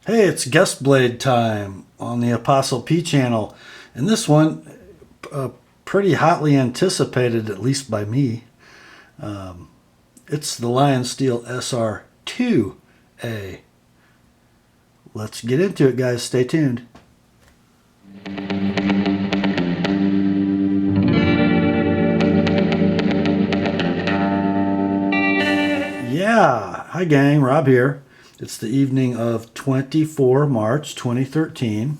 Hey, it's guest blade time on the Apostle P channel. And this one, pretty hotly anticipated, at least by me. It's the Lionsteel SR-2A. Let's get into it, guys. Stay tuned. Yeah, hi gang, Rob here. It's the evening of 24 March 2013.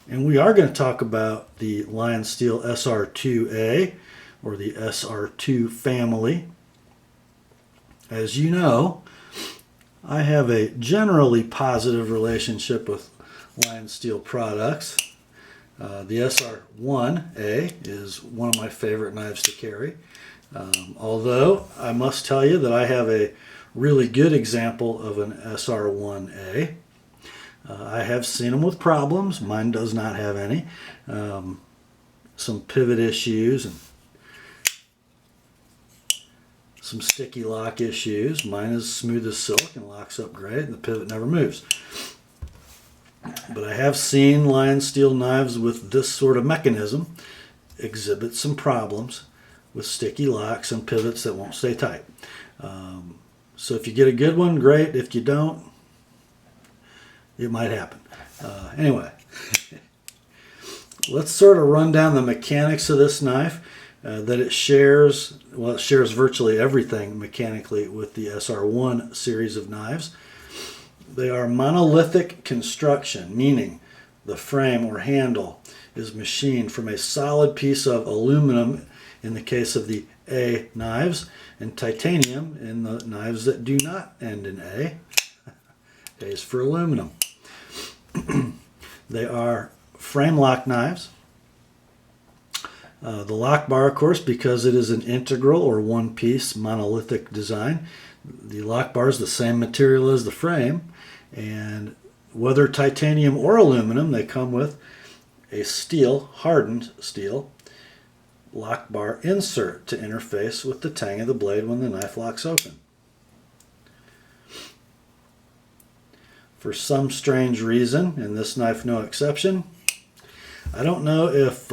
And we are going to talk about the Lionsteel SR-2A, or the SR-2 family. As you know, I have a generally positive relationship with Lionsteel products. The SR-1A is one of my favorite knives to carry. Although I must tell you that I have a really good example of an SR-1A. I have seen them with problems. Mine does not have any. Some pivot issues and some sticky lock issues. Mine is smooth as silk and locks up great, and the pivot never moves. But I have seen Lionsteel knives with this sort of mechanism exhibit some problems with sticky locks and pivots that won't stay tight. So if you get a good one, great. If you don't, it might happen. Anyway, let's sort of run down the mechanics of this knife. That it shares virtually everything mechanically with the SR-1 series of knives. They are monolithic construction, meaning the frame or handle is machined from a solid piece of aluminum in the case of the A knives, and titanium in the knives that do not end in A. A is for aluminum. They are frame lock knives. The lock bar, of course, because it is an integral or one-piece monolithic design, the lock bar is the same material as the frame, and whether titanium or aluminum, they come with a steel, hardened steel, lock bar insert to interface with the tang of the blade when the knife locks open. For some strange reason, and this knife no exception, I don't know if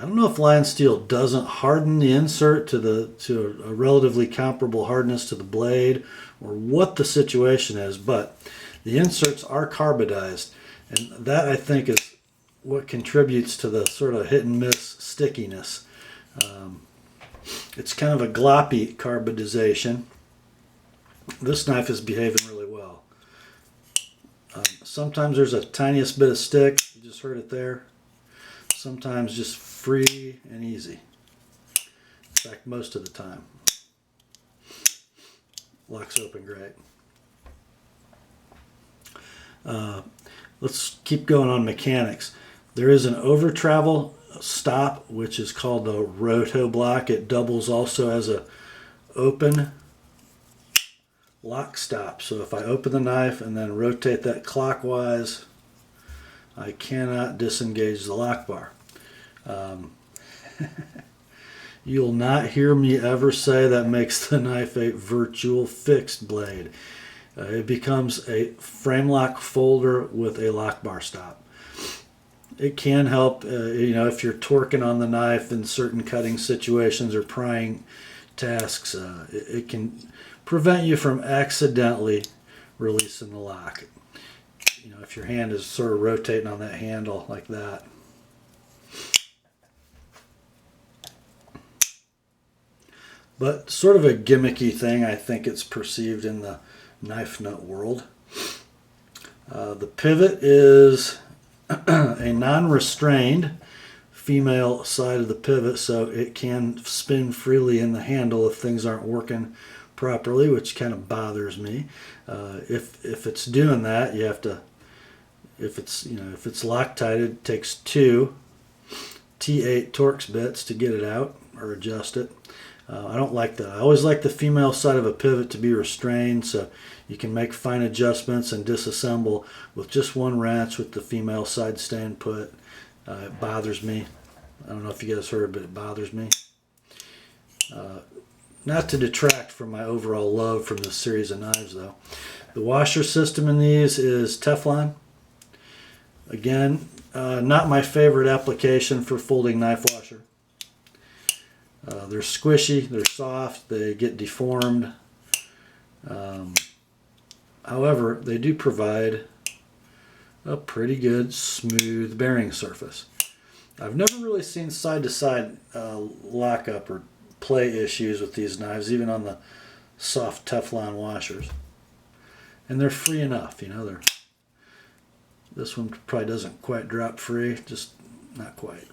Lionsteel doesn't harden the insert to a relatively comparable hardness to the blade, or what the situation is, but the inserts are carbidized, and that I think is what contributes to the sort of hit and miss stickiness. It's kind of a gloppy carbidization. This knife is behaving really well. Sometimes there's a tiniest bit of stick, you just heard it there. Sometimes just free and easy. In fact, most of the time. Locks open great. Let's keep going on mechanics. There is an over travel stop, which is called the roto block. It doubles also as a open lock stop. So if I open the knife and then rotate that clockwise, I cannot disengage the lock bar. You'll not hear me ever say that makes the knife a virtual fixed blade. It becomes a frame lock folder with a lock bar stop. It can help, if you're torquing on the knife in certain cutting situations or prying tasks. It can prevent you from accidentally releasing the lock. If your hand is sort of rotating on that handle like that. But sort of a gimmicky thing, I think it's perceived in the knife nut world. The pivot is a non-restrained female side of the pivot, so it can spin freely in the handle if things aren't working properly, which kind of bothers me. If it's doing that, you have to. If it's Loctited, it takes 2 T8 Torx bits to get it out or adjust it. I don't like that. I always like the female side of a pivot to be restrained, so you can make fine adjustments and disassemble with just one wrench with the female side staying put. It bothers me. I don't know if you guys heard, but it bothers me. not to detract from my overall love from this series of knives, though. The washer system in these is Teflon. Again, not my favorite application for folding knife washer. They're squishy, they're soft, they get deformed. However, they do provide a pretty good smooth bearing surface. I've never really seen side-to-side lockup or play issues with these knives, even on the soft Teflon washers. And they're free enough, you know. This one probably doesn't quite drop free, just not quite.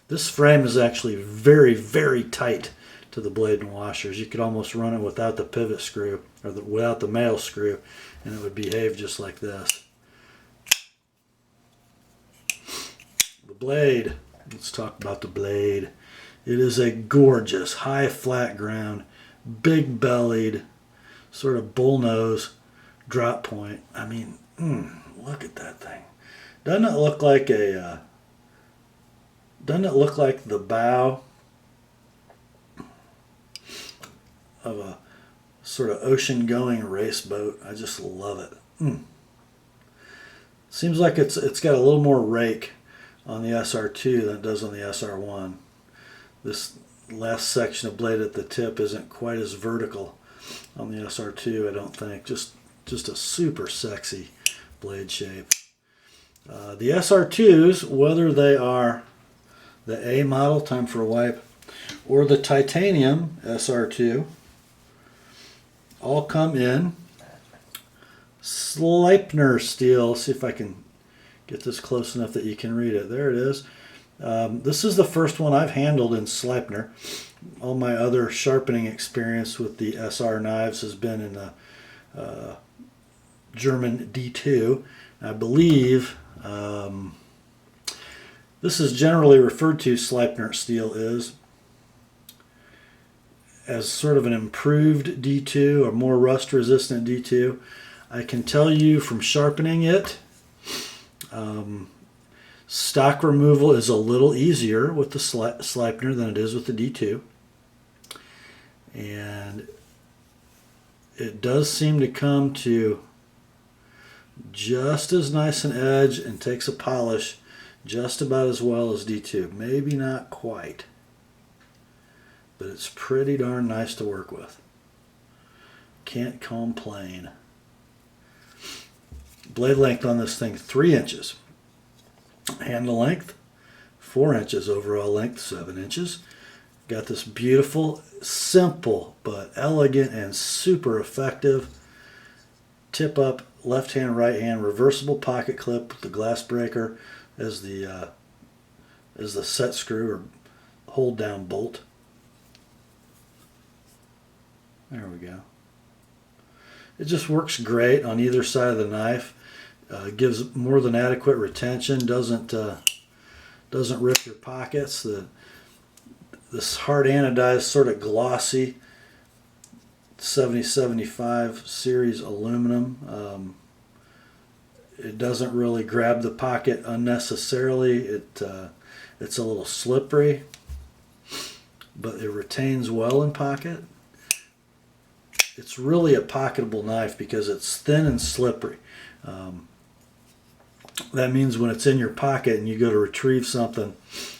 This frame is actually very, very tight to the blade and washers. You could almost run it without the pivot screw, or without the male screw, and it would behave just like this. The blade, let's talk about the blade. It is a gorgeous, high flat ground, big bellied, sort of bullnose drop point. I mean, look at that thing. Doesn't it look like a, doesn't it look like the bow of a sort of ocean-going race boat? I just love it. Seems like it's got a little more rake on the SR2 than it does on the SR1. This last section of blade at the tip isn't quite as vertical on the SR2, I don't think. Just a super sexy blade shape. The SR2s, whether they are the A model, time for a wipe, or the titanium SR2, all come in Sleipner steel. See if I can get this close enough that you can read it. There it is. This is the first one I've handled in Sleipner. All my other sharpening experience with the SR knives has been in the German D2. I believe this is generally referred to, Sleipner steel is, as sort of an improved D2 or more rust resistant D2. I can tell you from sharpening it, stock removal is a little easier with the Sleipner than it is with the D2. And it does seem to come to just as nice an edge and takes a polish just about as well as D2. Maybe not quite, but it's pretty darn nice to work with. Can't complain. Blade length on this thing, 3 inches. Handle length, 4 inches. Overall length, 7 inches. Got this beautiful, simple, but elegant and super effective tip up, left hand, right hand, reversible pocket clip with the glass breaker as the set screw or hold down bolt. There we go. It just works great on either side of the knife. Gives more than adequate retention. Doesn't rip your pockets. This hard anodized, sort of glossy 7075 series aluminum. It doesn't really grab the pocket unnecessarily. It's a little slippery, but it retains well in pocket. It's really a pocketable knife because it's thin and slippery. That means when it's in your pocket and you go to retrieve something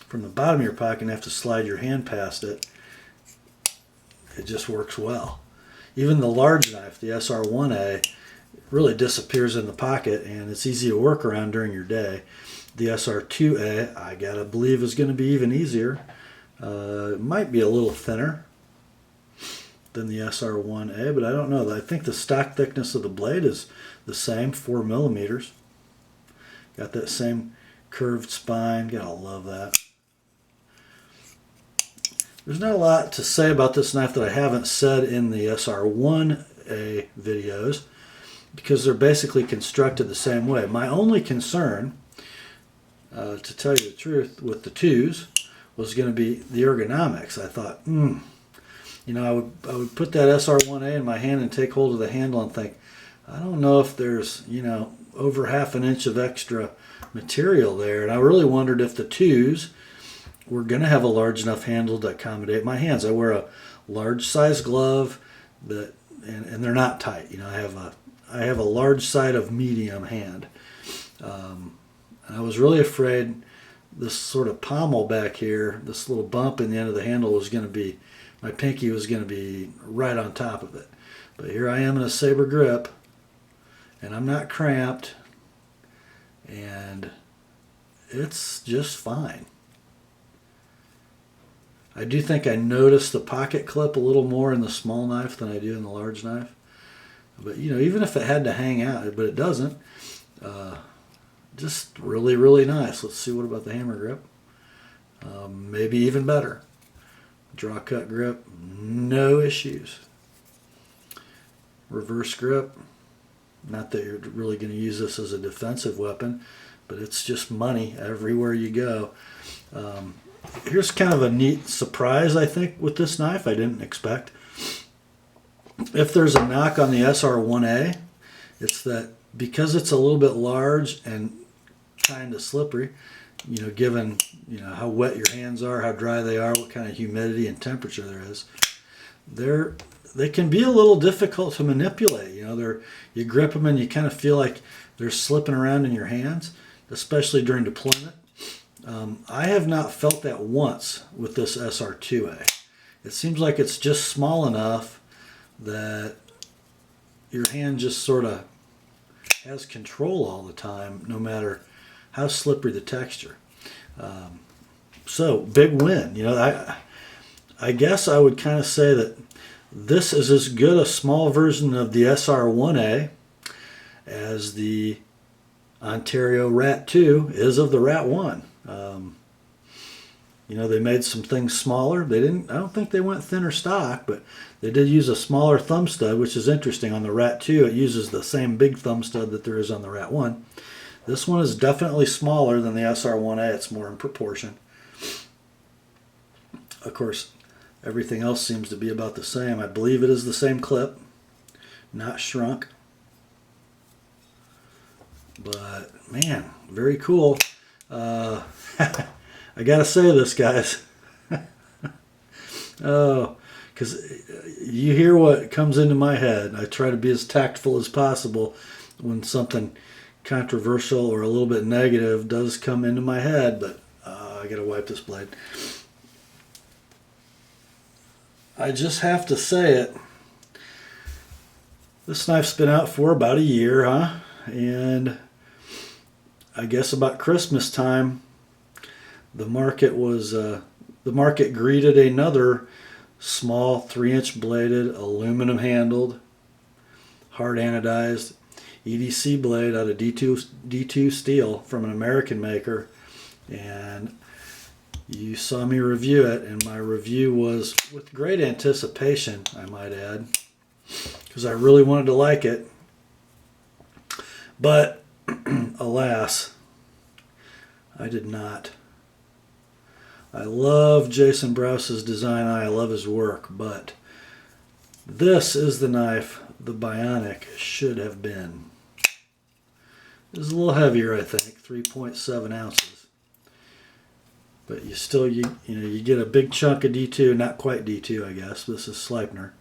from the bottom of your pocket and have to slide your hand past it, it just works well. Even the large knife, the SR-1A, really disappears in the pocket and it's easy to work around during your day. The SR-2A, I gotta believe, is going to be even easier. It might be a little thinner than the SR-1A, but I don't know. I think the stock thickness of the blade is the same, 4 millimeters. Got that same curved spine. Gotta love that. There's not a lot to say about this knife that I haven't said in the SR-1A videos because they're basically constructed the same way. My only concern, to tell you the truth, with the 2s was going to be the ergonomics. I thought, you know, I would put that SR-1A in my hand and take hold of the handle and think, I don't know if there's, you know, over half an inch of extra material there. And I really wondered if the 2s were going to have a large enough handle to accommodate my hands. I wear a large size glove that, and they're not tight. You know, I have a large side of medium hand. And I was really afraid this sort of pommel back here, this little bump in the end of the handle was going to be, my pinky was going to be right on top of it. But here I am in a saber grip, and I'm not cramped, and it's just fine. I do think I noticed the pocket clip a little more in the small knife than I do in the large knife. But, you know, even if it had to hang out, but it doesn't, just really, really nice. Let's see, what about the hammer grip? Maybe even better. Draw cut grip, no issues. Reverse grip, not that you're really going to use this as a defensive weapon, but it's just money everywhere you go. Here's kind of a neat surprise, I think, with this knife I didn't expect. If there's a knock on the SR-1A, it's that because it's a little bit large and kind of slippery, you know, given, you know, how wet your hands are, how dry they are, what kind of humidity and temperature there is, they can be a little difficult to manipulate. You know, you grip them and you kind of feel like they're slipping around in your hands, especially during deployment. I have not felt that once with this SR-2A. It seems like it's just small enough that your hand just sort of has control all the time, no matter how slippery the texture. So big win. You know, I guess I would kind of say that this is as good a small version of the SR-1A as the Ontario Rat 2 is of the Rat 1. You know, they made some things smaller. I don't think they went thinner stock, but they did use a smaller thumb stud, which is interesting. On the Rat 2, it uses the same big thumb stud that there is on the Rat 1. This one is definitely smaller than the SR-1A. It's more in proportion. Of course, everything else seems to be about the same. I believe it is the same clip, not shrunk. But, man, very cool. I gotta say this, guys. Oh, because you hear what comes into my head. I try to be as tactful as possible when something controversial or a little bit negative does come into my head, but I gotta wipe this blade. I just have to say it. This knife's been out for about a year, huh? And I guess about Christmas time, the market greeted another small 3-inch bladed, aluminum handled, hard anodized EDC blade out of D2 steel from an American maker, and you saw me review it, and my review was with great anticipation, I might add, because I really wanted to like it. But alas, I did not. I love Jason Browse's design. I love his work, but this is the knife the Bionic should have been. This is a little heavier, I think, 3.7 ounces. But you still, you get a big chunk of D2, not quite D2, I guess. This is Sleipner.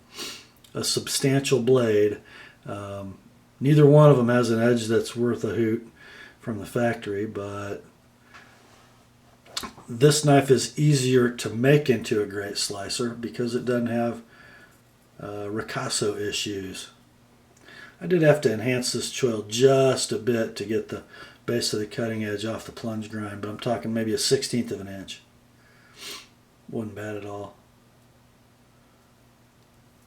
A substantial blade. Neither one of them has an edge that's worth a hoot from the factory, but this knife is easier to make into a great slicer because it doesn't have ricasso issues. I did have to enhance this choil just a bit to get the base of the cutting edge off the plunge grind, but I'm talking maybe a 1/16 of an inch. Wasn't bad at all.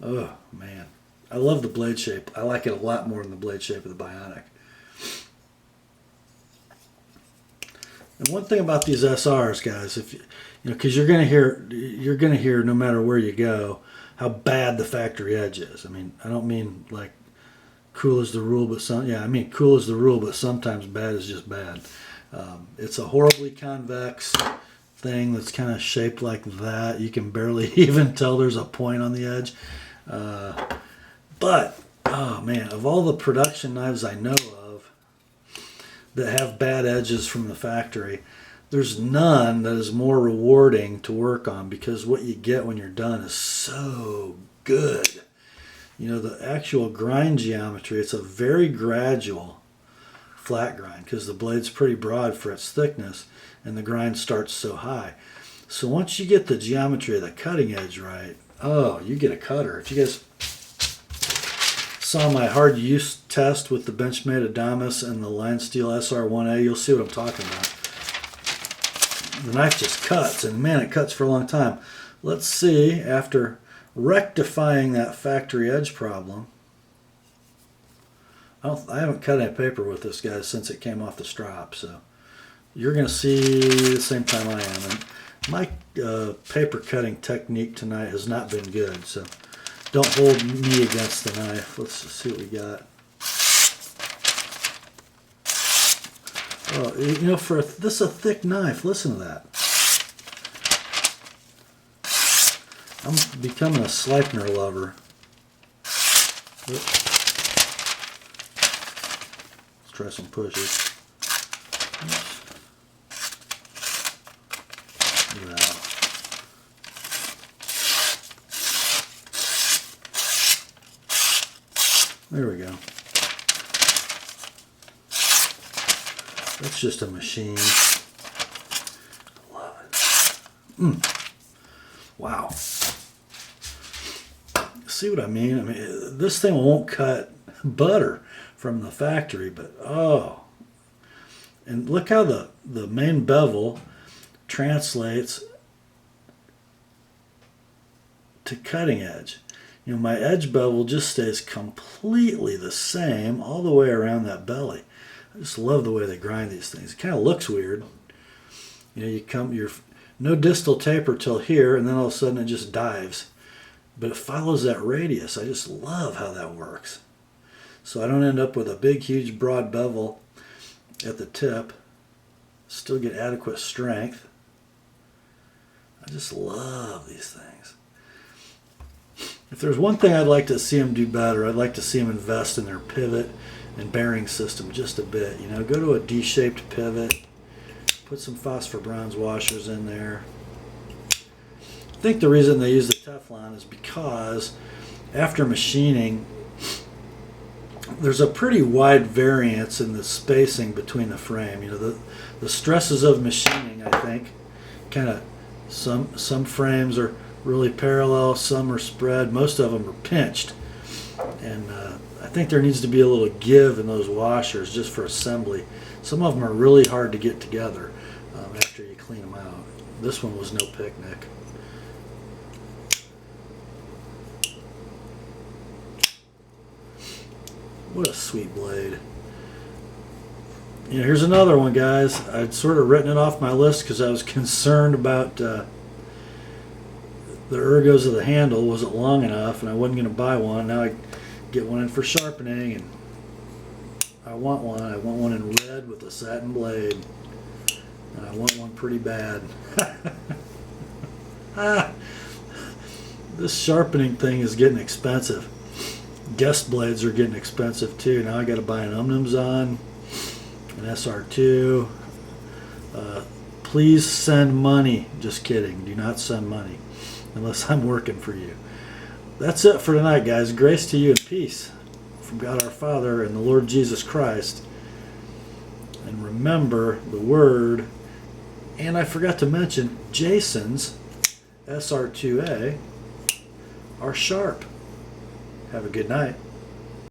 Oh, man. I love the blade shape. I like it a lot more than the blade shape of the Bionic. And one thing about these SRs, guys, because you're gonna hear no matter where you go how bad the factory edge is. I mean, I don't mean like cool is the rule, but cool is the rule, but sometimes bad is just bad. It's a horribly convex thing that's kind of shaped like that. You can barely even tell there's a point on the edge. But oh man, of all the production knives I know of that have bad edges from the factory, there's none that is more rewarding to work on, because what you get when you're done is so good. You know, the actual grind geometry, it's a very gradual flat grind because the blade's pretty broad for its thickness and the grind starts so high. So once you get the geometry of the cutting edge right, oh, you get a cutter. If you guys saw my hard use test with the Benchmade Adamas and the Lionsteel SR-1A, you'll see what I'm talking about. The knife just cuts, and man, it cuts for a long time. Let's see, after rectifying that factory edge problem, I haven't cut any paper with this, guys, since it came off the strop, so you're going to see the same time I am. And my paper cutting technique tonight has not been good, so don't hold me against the knife. Let's just see what we got. Oh, you know, for this is a thick knife. Listen to that. I'm becoming a Sleipner lover. Let's try some pushes. Wow. There we go. That's just a machine. Love it. Wow. See what I mean? I mean, this thing won't cut butter from the factory, but oh. And look how the main bevel translates to cutting edge. You know, my edge bevel just stays completely the same all the way around that belly. I just love the way they grind these things. It kind of looks weird. You know, you're no distal taper till here, and then all of a sudden it just dives. But it follows that radius. I just love how that works. So I don't end up with a big, huge, broad bevel at the tip. Still get adequate strength. I just love these things. If there's one thing I'd like to see them do better, I'd like to see them invest in their pivot and bearing system just a bit. You know, go to a D-shaped pivot, put some phosphor bronze washers in there. I think the reason they use the Teflon is because after machining, there's a pretty wide variance in the spacing between the frame. You know, the stresses of machining, I think, kind of, some frames are really parallel, some are spread, most of them are pinched. And I think there needs to be a little give in those washers just for assembly. Some of them are really hard to get together after you clean them out. This one was no picnic. What a sweet blade. You know, here's another one, guys. I'd sort of written it off my list because I was concerned about the ergos of the handle wasn't long enough, and I wasn't going to buy one. Now I get one in for sharpening, and I want one. I want one in red with a satin blade, and I want one pretty bad. This sharpening thing is getting expensive. Guest blades are getting expensive too. Now I got to buy an Umnumzon, an SR-2. Please send money. Just kidding. Do not send money unless I'm working for you. That's it for tonight, guys. Grace to you and peace from God our Father and the Lord Jesus Christ. And remember the word, and I forgot to mention, Jason's SR-2A are sharp. Have a good night.